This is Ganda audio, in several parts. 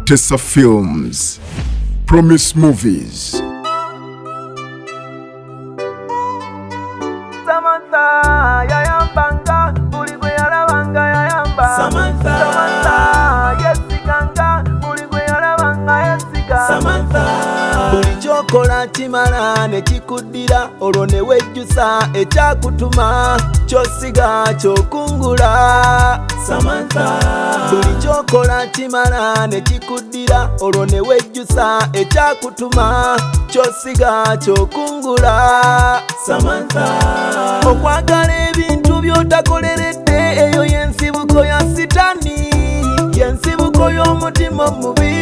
Tessa Films, Promise Movies. Samantha, yayambanga, buligwe yalabanga yayamba. Samantha, yesiganga, buligwe yalabanga yesiga. Samantha, buli kyokola kimala ne kikuddira, olwo ne wejjusa ekyakutuma, kyosiga kyokungula. Samantha, buli kyokola kimala ne kikuddira, olwo ne wejjusa ekyakutuma, kyosiga kyokungula. Samantha, okwagala ebintu by'otakoleredde, eyo y'ensibuko ya sitani, y'ensibuko y'omutima omubi.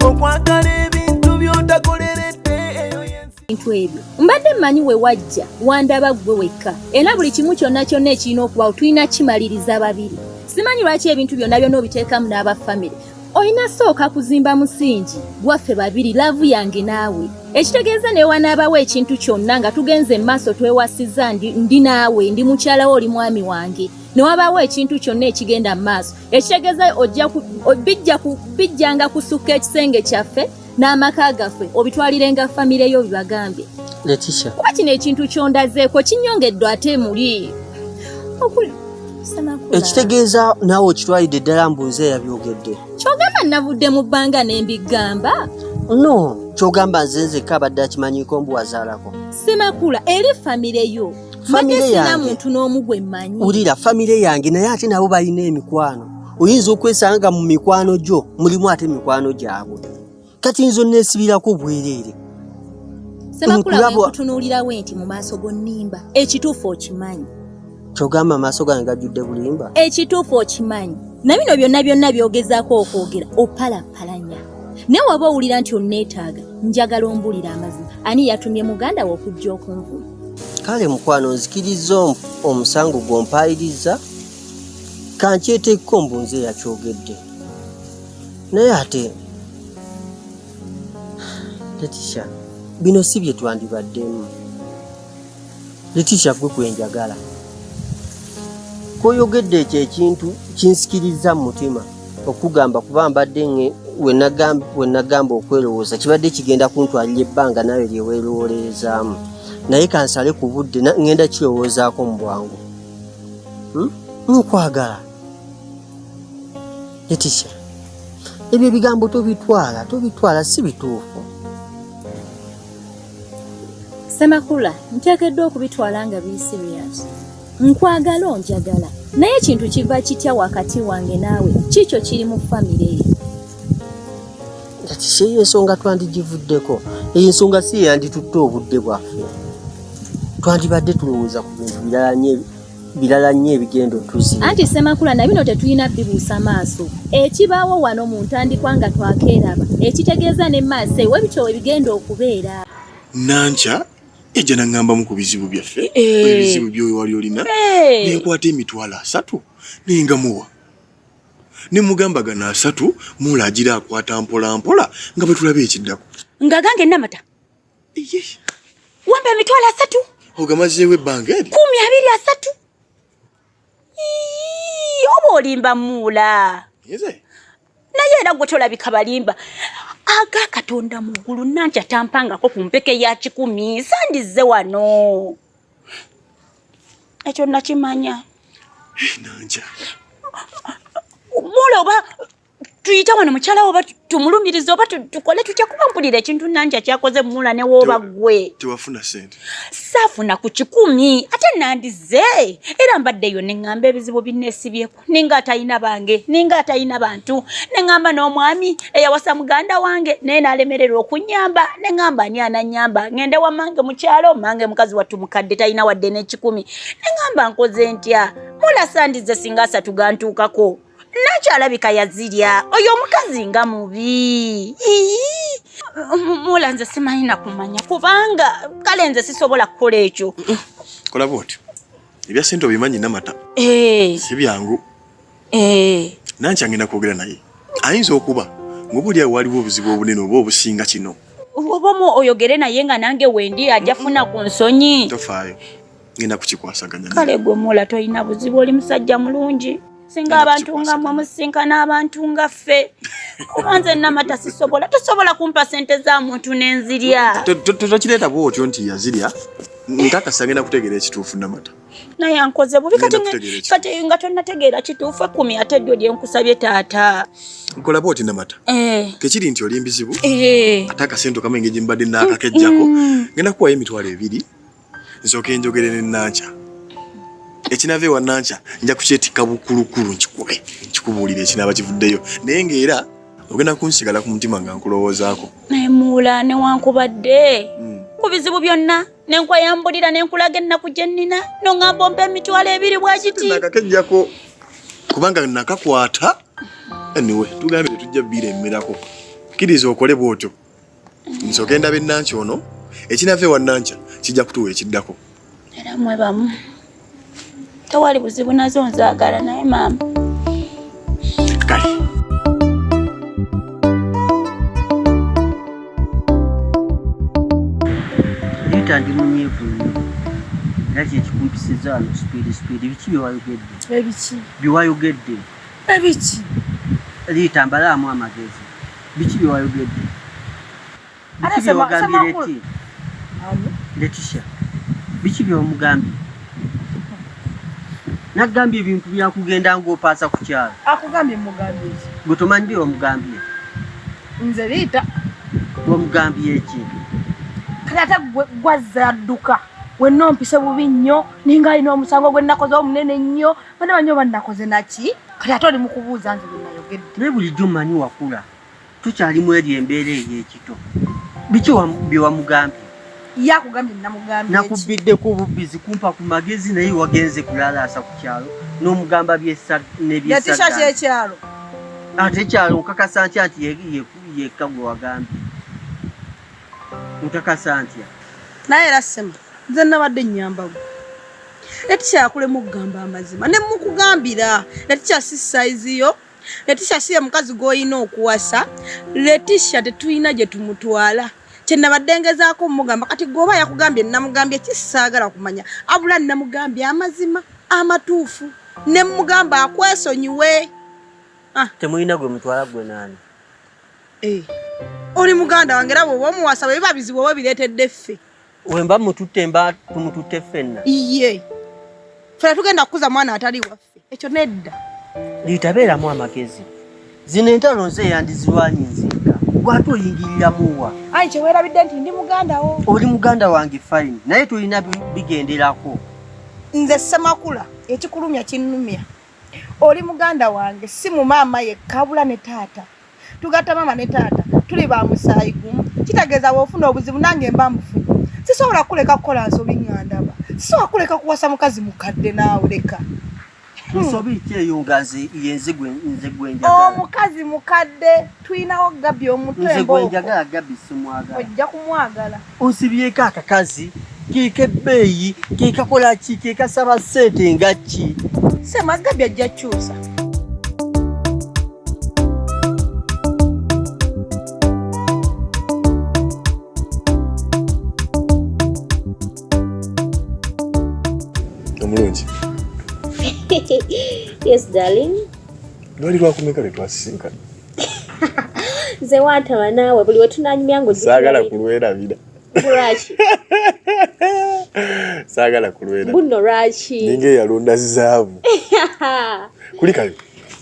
Okwagala ebintu by'otakoleredde, eyo y'ensibuko ebyo. Mbadde mmanyi we wajja wandaba gwe wekka, era buli kimu kyonna kyonna ekirina okubawo tulina kimaliriza babiri. Simanyi lwaki ebintu byonna byonna obiteekamu n'abafamire. Oyina sooka kuzimba musingi gwaffe babiri, laavu yange naawe. Ekitegeeza ne wanaabawo ekintu kyonna nga tugenze maaso twewasiza ndi naawe, ndi mukyala wo, oli mwami wange. Ne wabaawo ekintu kyonna ekigenda mu maaso, ekitegeeza bijjanga kusukka ekisenge kyaffe n'amaka gaffe, obitwalirenga famire yo bibagambye. Letitia, kuba kino ekintu kyondazeeko kinyongeddwa ate muli. ekitegeeza naawe okitwalidde ddala mbuuze yabyogedde. Kyogamba navudde mu bbanga ne mbigamba? No, kyogamba nze nzekka abadde akimanyiiko mbu wazaalako. Semakula eri famire yo. Famire yange muntu n'omu gwe mmanyi. Ulira famire yange naye ate nabo balina emikwano. Oyinza okwesanga mu mikwano gyo mulimu ate mikwano gyabwe. Kati nzo neesibirako bwereere. Semakula kutunuulirawo enti mu maaso go nnimba. Ekituufu okimanyi. Kyogamba amaaso gange gajjudde bulimba. Ekituufu okimanyi. Na bino byonna byogezaako okwogera opalapalanya. Ne waba owulira nti onneetaaga, njagala ombulira amazima. Ani yatumye muganda wo okujja okunvuma? Kale mukwano, nzikiriza omusango gw'ompaayiriza, kankyeteeko mbu nze yakyogedde. Naye ate Letitia, bino si bye twandibaddemu. Letitia, gwe gwenjagala. Koyogedde ekyo ekintu kinsikiriza mu mutima okugamba kuba mbadde we nagamba okwerowooza kibadde kigenda kuntwalira ebbanga nawe lyeweerowoolezaamu, naye kansale ku budde ngenda kirowoozaako mu bwangu. Nkwagala Letitia, ebyo ebigambo tobitwala si bituufu. Semakula, nteekeddwa okubitwala nga biri serious. Nkwagala onjagala, naye ekintu kiva kitya wakati wange naawe, kikyo kiri mu famire ye. Kati eyo ensonga twandigivuddeko, eyo ensonga si yanditutte obudde bwaffe. Twandibadde tulowooza ku bintu birala nnyo ebigendo tuzi. Anti Semakula, na bino tetulina bibuusa maaso. Ekibaawo wano mu ntandikwa nga twakeeraba, ekitegeeza ne maaso ewe bityo ebigenda okubeera. Nankya ejja nangamba ku bizibu byaffe, ebizibu byo wali olina, nenkwata emitwalo 3 nengamuwa. Ne mugamba gana 3 mulagira akwata mpola nga bwe tulaba ekiddako. Nga gange Namata. Wambe emitwalo 3. Ogamazeewo ebbanga eri 23. Oba olimba muula. Yeze. Naye era gwe tolabika balimba. Aga Katonda mu ggulu Nankya tampangako ku mpeke ya 10 sandize wano. Ekyo nakimanya. Nankya. Muula oba tuyita wano mukyala oba tumulumiriza oba tukole tutya kuba mpulira ekintu Nankya kyakoze muula ne woba gwe. Tewafuna sente. Saafuna ku 10 ate nandize. Era mbaddeyo ne ngamba ebizibu binneesibyeko. Ninga atayina bange, ninga atayina bantu. Ne ngamba n'omwami eyawasa muganda wange naye n'alemererwa okunyamba. Ne ngamba ani ananyamba. Ngende wa mange mukyalo, mange mukazi wattu mukadde tayina wadde ne10. Ne ngamba nkoze ntya. Muula sandize singa 3 gantuukako. Nankya alabika yazirya. Oyo omukazi nga mubi. Muula nze simanyi na kumanya kubanga kale nze sisobola kukola ekyo. Kola bwoti. Ebya sente obimanyi Namata. Si byangu. Nankya ngenda kwogera naye. Ayinza okuba ng'obuli awo waliwo obuzibu obunene oba obusinga kino. Obomu oyogere naye nga nange wendi ajafuna ku nsonyi. Tofaayo. Ngenda kukikwasaganya. Kale gwe Muula toyina buzibu, oli musajja mulungi. singa abantu nga mwe musinkana abantu nga ffe kubanze Namata tosobola kumpa sente za muntu nenzirya tokireeta bwotyo nti yazirya nkakasa ngenda kutegeera ekituufu Namata naye ankoze bubi kati nga tonnategeera kituufu 10 ate ddyo lye nkusabye taata nkola bwoti Namata kekiri nti oli mbizibu ate akasente kamenge gye mbadde naakakejjako ngenda kuwayo emitwalo 2 nsooke njogere ne Nankya ekinave wa Nankya nja kukyetikka bukulukulu nkikubuulira ekinaaba kivuddeyo naye ng'era ogenda kunsigala ku mutima nga nkulowoozaako naye muula newankubadde ku bizibu byonna nenkweyambulira nenkulaga ennaku gye nnina noŋŋamba ompa emitwalo 2 bwakiti nakakejjako kubanga nakakwata anyway tugambe tetujja bbiira emmerako kkiriza okole bwotyo nsooke ndabe Nankya ono ekinave wa Nankya kijja kutuwa ekiddako era mwebamu tewali buzibu nazo nzaagala naye maama kale Lita ndi munyevu nakyo ekikumpisiza wano speedi biki byewayogedde byewayogedde ebiki Lita mbalaamu amagezi biki byewayogedde biki byewagambye Letisha biki byomugambye nagambye ebintu byakugenda ng'opaasa ku kyalo akugambye mugambye ki gwe tomanyi byomugambye nze Lita omugambye eki kati ate gwazza adduka wenna ompise bubi nnyo ninga alina omusango gwe nnakoze omunene nnyo bane banyo bannakoze naki kati ate oli mu kubuuza nze byenayogedde naye bulijjo mmanyi wakula tukyalimu eri embeera ey'ekito biki byewamugambye ye akugambye namugambye nakubbiddeko obubbizi kumpa ku magezi naye wagenze kulalaasa ku kyalo n'omugamba yatisha kyekyalo ate kyalo nkakasa ntya nti yekka gwe wagambye nkakasa ntya naye era ssema nze nabadde nnyambamu Letisha yakulemu okugamba amazima ne mukugambira Letisha si saizi yo Letisha si ye mukazi gw'olina okuwasa Letisha tetulina gye tumutwala kyenabadde ngezaako mugamba kati gwoba yakugambye namugambye kisaagala kumanya abula namugambye amazima amatuufu ne mugamba akwesonyiwe temulina gwe mutwala gwe naani oli muganda wange era bw'oba omuwasa bwe biba bizibu oba bireetedde ffe wemba mututte mba tumututte ffenna iye ffe tugenda kukuza mwana atali waffe ekyo nedda litabeeramu amagezi zino entalo nze yandizirwanyi nzinga gwate oyingiriramuwa ayi kyeweerabidde nti ndi muganda wo oli muganda wange fine naye tulina bigenderako nze semakula ekikulumya kinnumya oli muganda wange si mu maama yekka abula ne taata tugatta maama ne taata tuli ba musaayi gumu kitegeeza bw'ofuna obuzibu nange mba mufunye sisobola kuleka kukola nsobi ngandaba sisobola kuleka kuwasa mukazi mukadde naawe leka nsobi ki eyo nga nze gwenjagala omukazi mukadde tulinawo Gabi omutwe nze gwenjagala Gabi simwagala ojja kumwagala onsibyeko akakazi keeka ebbeeyi keekakola ki keekasaba ssente nga ki sema Gabi ajja kyusa omulungi Yes, darling. Lwali lwakumeka letwasisinkana Nze wantaba naawe buli we tunanyumya ngo saagala kulwerabira lwaki saagala kulwera buno lwaki ninge yalonda zaabu kulikayo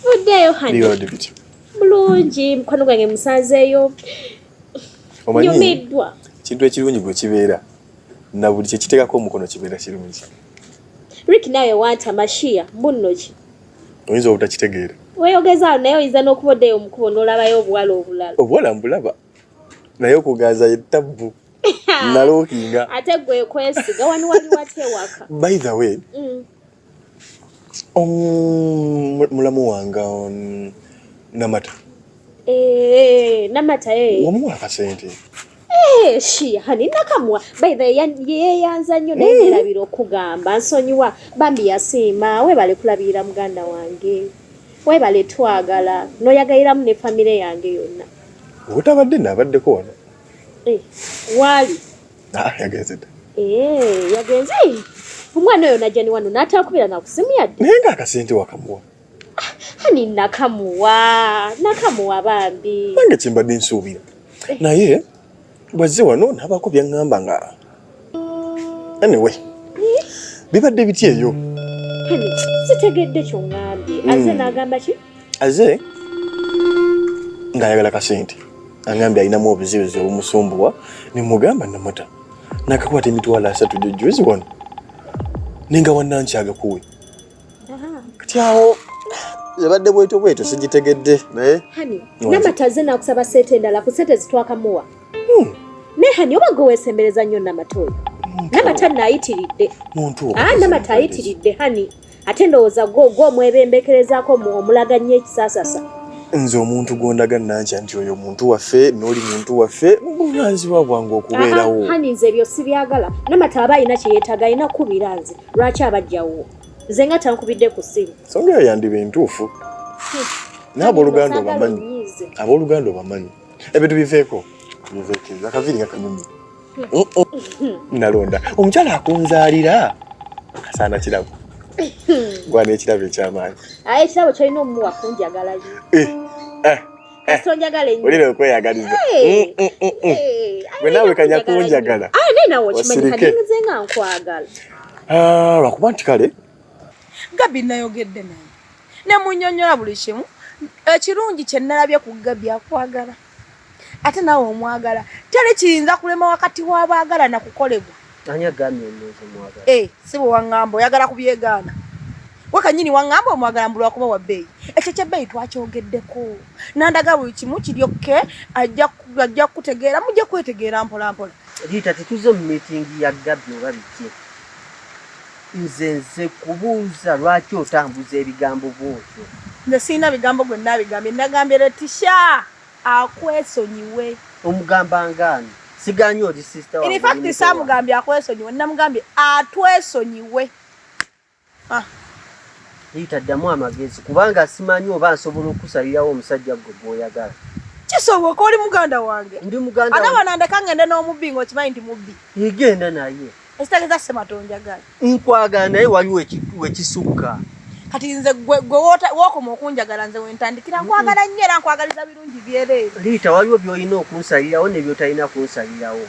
buddeyo hani liwadebiti bulungi mukwano gwange musanzeeyo nyumiddwa kintu ekirungi gwe kibeera na buli kyekiteekako omukono kibeera kirungi Rick nawe wanta mashiya buno ki oyinza obutakitegeera weeyogeza naye oyinza n'okuboddeyo omukubo n'olabayo obuwala obulala obuwala mbulaba naye okuganza yettabbu nalookinga ate gwe kwesiga wani wali watewaka by the way mulamu wanga Namata Namata wamuwa akasente shi hani nakamwa by the yeyanza nnyo naye nerabira okugamba nsonyiwa bambi yasiima webale kulabira muganda wange webale twagala noyagayiramu ne famire yange yonna otabadde nabaddeko wano wali yagenze yagenze omwana oyo najja ni wano n'atakubira na kusimu yadde naye nga akasente wakamuwa Hani nakamuwa bambi. Nange kimbadde nsuubira. Naye bwazze wano nabako byaŋŋamba nga. Anyway. Bibadde biti eyo. Hani sitegedde kyongambye. Aze n'agamba ki? Aze ng'ayagala kasente. Angambye alinamu obuzibuzi obumusumbuwa ne mugamba Namata. Nakakwata emitwalo 3 jjojjozi wano. Ninga Nankya agakuwe. Kati awo yabadde bweto sigitegedde naye. Hani Namata aze n'akusaba sente endala ku sente zitwakamuwa. Ne hani oba gwe weesembereza nnyo Namata oyo. Namata n'ayitiridde. Namata ayitiridde hani. Ate ndowooza gwo omwebembekerezaako omulaganya ekisaasasa. Nze omuntu gondaga Nankya nti oyo omuntu waffe n'oli muntu waffe buvunaanyizibwa bwange okubeerawo. Hani nze ebyo sibyagala. Namata aba alina kye yeetaaga alina kubira nze. Lwaki abajjawo? Nze nga tankubidde ku ssimu. Nsonga eyo yandiba entuufu. N'abooluganda obamanyi. Abooluganda obamanyi. Ebintu biveeko. Akaviiri nga kanyumye. Nalonda. Omukyala akunzaalira. Kasaana kirabo. Gwana ekirabo eky'amaanyi. Ekirabo kyolina omumuwa kunjagala nnyo. Kasonjagala ennyo. Olina okweyagaliza. Gwe naawe kanya kunjagala. Naye nawe okimanyi kati nze nga nkwagala. Lwakuba nti kale. Gabi nayogedde naye. Ne munnyonnyola buli kimu. Ekirungi kye nalabye ku Gabi akwagala. Ate nawe omwagala. Teri kiyinza kulema wakati w'abaagala na kukolebwa. Anya gambye nze mwagala. Si bwe waŋŋamba oyagala kubyegaana. Wakanyini waŋŋamba omwagala mbulwa kuba wa bbeeyi. Ekyo ky'ebbeeyi twakyogeddeko. Nandaga buli kimu kiryokke ajja kutegeera mujja kwetegeera mpola mpola. Liita tetuze mu meeting ya Gabi oba biki. Nze kubuuza lwaki otambuza ebigambo bwotyo. Nze sirina bigambo gwe nabigambye. Nagambye Letitia akwesonyiwe. Omugamba ngani? Siganye oli sister wange. In fact samugambye akwesonyiwe. Namugambye atwesonyiwe. Liita ddamu amagezi kubanga simanyi oba nsobola okusalirawo omusajja gwe gw'oyagala. Kisoboka oli muganda wange. Ndi muganda wange. Ate wanandeka ngende n'omubbi ng'okimanyi nti mubbi. Igenda naye. Ekitegeeza sematonjagala. Nkwagala naye waliwo wekisukka. Kati nze gwe wookoma okunjagala nze wentandikira nkwagala nnyo era nkwagaliza birungi byereere. Liita waliwo by'olina okunsalirawo ne by'otalina kunsalirawo.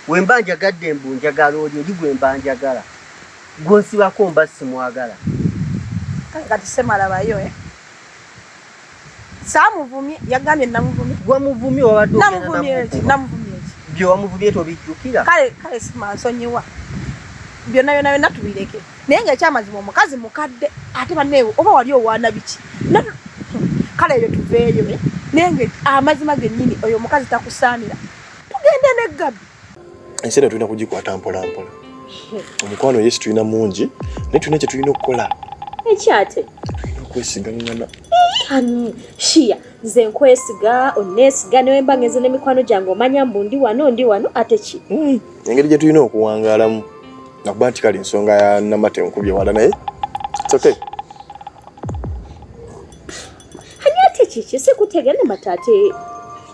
We mba njagadde mbu njagala oli gwe mba njagala. Gw'onsibako mba simwagala. Kati semalabayo Samuvumye yagambye namuvumye. Gwamuvumye wabadde namuvumye byo wamuvumye tobijjukira. Kale simansonyiwa. Byonna tubireke. Naye ng'ekyamazima omukazi mukadde ate banneewo oba wali owaana biki. Kale ebyo tuveeyo naye amazima gennyini oyo omukazi takusaanira. Tugende ne Gabi. Ensera tulina kugikwata mpola mpola. Omukwano Yesu tulina mungi naye tulina kye tulina okukola. Ekyate? Okwesigangana. Hani shia nze nkwesiga onesiga newe mba ngenze n'emikwano gyange omanya mbu ndi wano ate ki? Engeri gye tulina okuwangaalamu. Nakuba nti kale ensonga ya Namata enkubye wala naye. It's okay. Hani ate kiki sikutegera Namata ate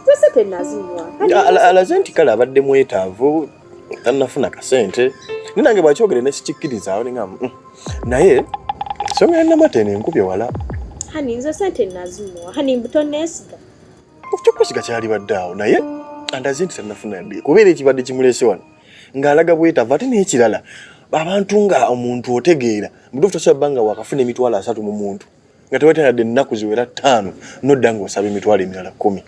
wese tenazinywa. Alaze nti kale abadde mwetaavu tannafuna kasente. Ninange bw'akyogere ne sikikkiriza awo ninga naye ensonga ya Namata eno enkubye wala. Hani nze sente nazinywa. Hani mbuto nesiga. Okukyukwesiga kyali badde naye andaze nti tannafuna ndi kubeera ekibadde kimulese wano ng'alaga bwetaavu ate n'ekirala abantu nga omuntu otegeera mutuufu tosabbanga wakafuna emitwalo 3 mu muntu nga teweetaagadde ennaku ziwera 5 nodda ng'osaba emitwalo emirala 10.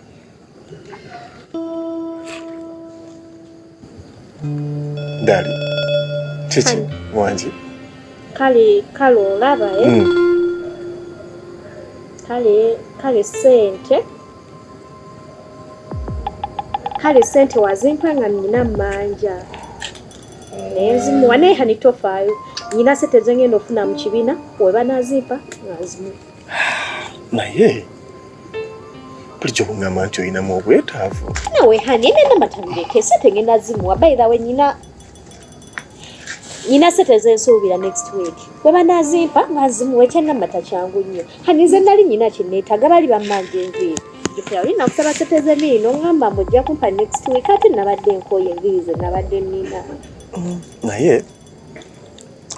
Dali kiki wangi kale olaba kale sente wazimpa nga nina manja nenzimuwa naye hani tofaayo nyina sente zengenda ofuna mu kibiina weba nazimpa nazimu naye bulijjo bungamba nti olinamu obwetaavu nawe hani nena matabireke sente ngenda zimuwa baitha we nyina sente zensuubira next week weba nazimpa ngazimuwa ekyanamata kyangu nnyo hani nze nali nyina kinneetaaga bali bammanja enviiri olina kusaba sente zemiino ngamba mbojja kumpa next week ate nabadde nkooye enviiri ze nabadde nnina naye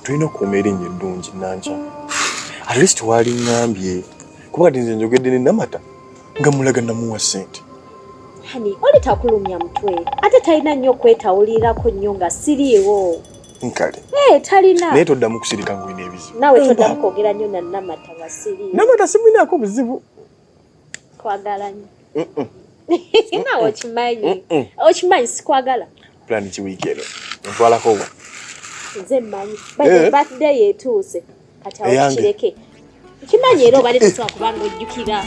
tulina okukuuma erinnya eddungi Nankya at least wali ngambye kuba nze njogedde ne Namata nga mulaga namuwa ssente. Hani oli takulumya mutwe ate talina nnyo okwetawulirako nnyo nga siriiwo. Nkale talina naye toddamu kusirika ngwina ebizibu. Nawe toddamu kwogera nnyo na Namata wasiriiwo. Namata simwinaako buzibu. Kwagala nnyo. Nawe okimanyi sikwagala. Plan kiwiiki eno ntwalako wa nze mmanyi birthday yetuuse kati awo kireke kimanyi era obadde tosobola kubanga ojjukira.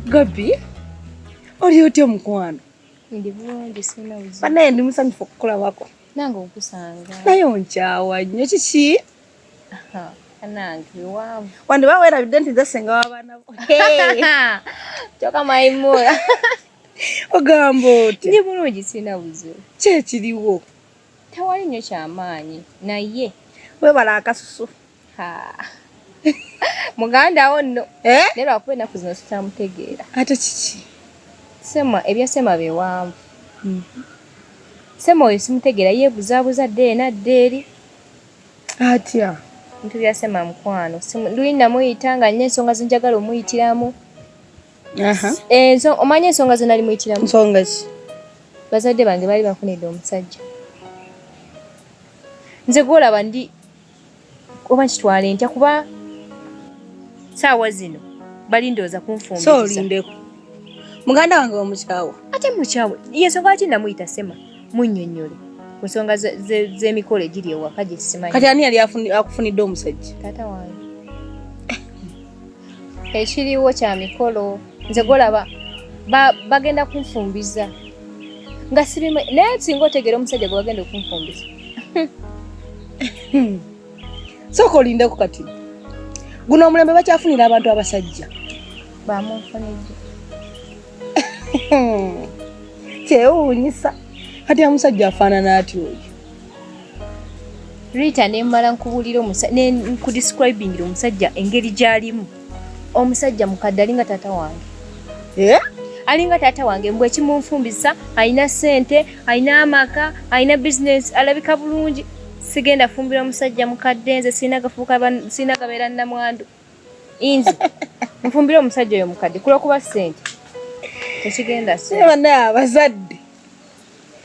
Gabi oli otya mukwano? Ndi bulungi sina buzibu. Banaye ndi musanyufu okukulabako. Nange okusanga. Naye onkyawa nnyo kiki? Nange waamu. Wandi baweerabidde nti nze senga w'abaana bo. Kyoka mayimula. Ogamba otya? Ndi bulungi sina buzibu. Ki ekiriwo? Tewali nnyo kyamaanyi naye weebala akasusu. Muganda wo nno. Naye lwakuba ennaku zino sitamutegeera. Ate kiki? Sema ebyasema biwanvu. Sema oyo simutegeera yeebuzaabuza dde nadde eri. Atya? Bintu byasema mukwano. Luli namuyita nga nnina ensonga zenjagala omuyitiramu. Omanye ensonga ze nali muyitiramu? Nsonga ki? Bazadde bange baali bafunidde omusajja. Nze gwolaba ndi oba nkitwale ntya kuba saawa zino balindooza kunfumbiriza. So olindeko. Muganda wange omukyawa. Ate mukyawa yensonga ki namuyita Sema munnyonnyole ku nsonga z'emikolo egiri ewaka gye simanyi. Kati ani yali akufunidde omusajja? Taata wange. Ekiriwo kya mikolo nze golaba bagenda kunfumbiza nga sirimu naye singa otegeera omusajja gwe bagenda okunfumbiza. Sooka olindeko kati. Guno omulembe bakyafunira abantu abasajja. Bamunfunidde. Kyewuunyisa. Kati omusajja afaanana atya oyo? Rita ne mmala nkubulira ne nkudescribingira omusajja engeri gy'alimu. Omusajja mukadde alinga taata wange. Alinga taata wange mbwe ekimunfumbisa alina ssente, alina amaka, alina bizinesi, alabika bulungi. Sigenda fumbira omusajja mukadde nze sina gabeera nnamwandu. Inzi nfumbira omusajja oyo mukadde kulwakuba ssente tekigenda ssente. Bannaye abazadde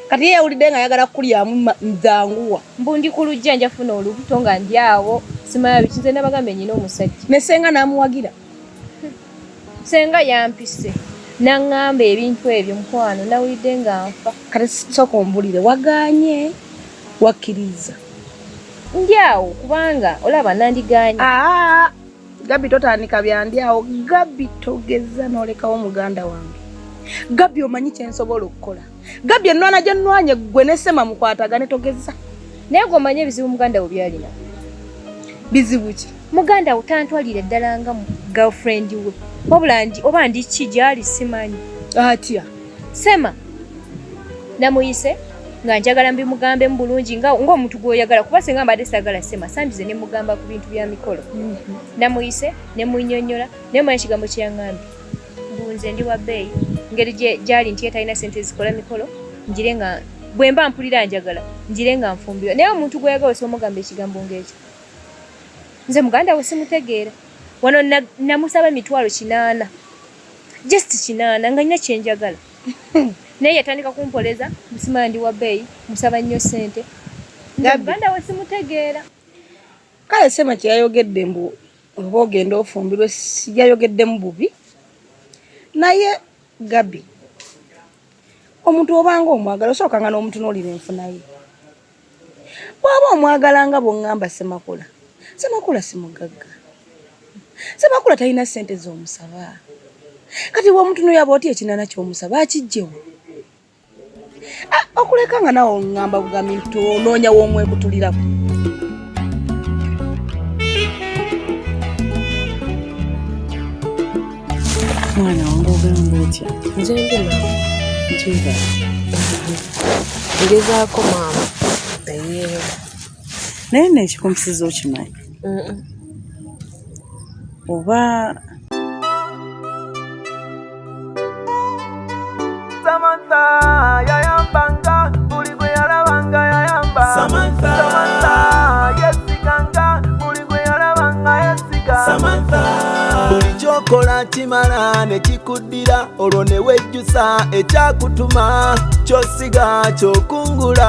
kati yewulidde nga ayagala kukulyamu nzanguwa. Mbundi ku lujja nja funa olubuto nga ndi awo simanya biki nze nabagambe nnyina omusajja. Ne senga n'amuwagira? Senga yampise naŋŋamba ebintu ebyo mukwano nawulidde nga nfa. Kati sooka ombulire wagaanye wakkiriza? Ndi awo kubanga olaba nandiganye. Gabi totandika byandi awo. Gabi togeza n'olekawo muganda wange. Gabi omanyi kyensobola okukola. Gabi ennwana gye nnwanye ggwe ne Sema mukwatagane togeza. Naye gwe omanyi ebizibu muganda wo byalina. Bizibu ki? Muganda wo tantwalire ddala nga girlfriend we. Wabula oba ndi ki gyali simanyi. Atya? Sema namuyise nga njagala mbimugambe mu bulungi ng'omuntu gw'oyagala kuba singa mbadde saagala Sema sandize ne mugamba ku bintu bya mikolo. Namuyise ne munnyonnyola naye manyi ekigambo kye yaŋŋambye. Mbunze ndi wa bbeeyi ngeri gyali nti talina ssente zikola mikolo njire nga bwe mba mpulira njagala njire nga nfumbirwa. Naye omuntu gw'oyagala osobomugamba ekigambo ng'ekyo. Nze muganda we simutegeera. Wano namusaba emitwalo 8. Just 8 nga nnina kyenjagala. Naye yatandika kumpoleza musimala ndi wa bbeeyi musaba nnyo ssente. Muganda we simutegeera. Kale Sema kye yayogedde mbu oba ogenda ofumbirwe yayogeddemu bubi. Naye Gabi omuntu obanga omwagala osookanga n'omutunuulira enfuna ye. Bw'aba omwagala nga bw'oŋŋamba Semakula. Semakula si mugagga. Semakula talina ssente z'omusaba. Kati bw'omutunuulira aba oti ekinana ky'omusaba akiggyewo. Okuleka nga nawe oŋŋamba bugambi nti onoonya w'omwekutulirako. Mwana wange ogamba otya? Nze ndi maama. Nkiva. Ngezaako maama. Naye n'ekikumpisiza okimanyi? Oba yayambanga buli gwe yalabanga yayamba. Samantha yesiganga buli gwe yalabanga yesiga. Samantha buli kyokola kimala ne kikuddira olwo ne wejjusa ekyakutuma kyosiga kyokungula.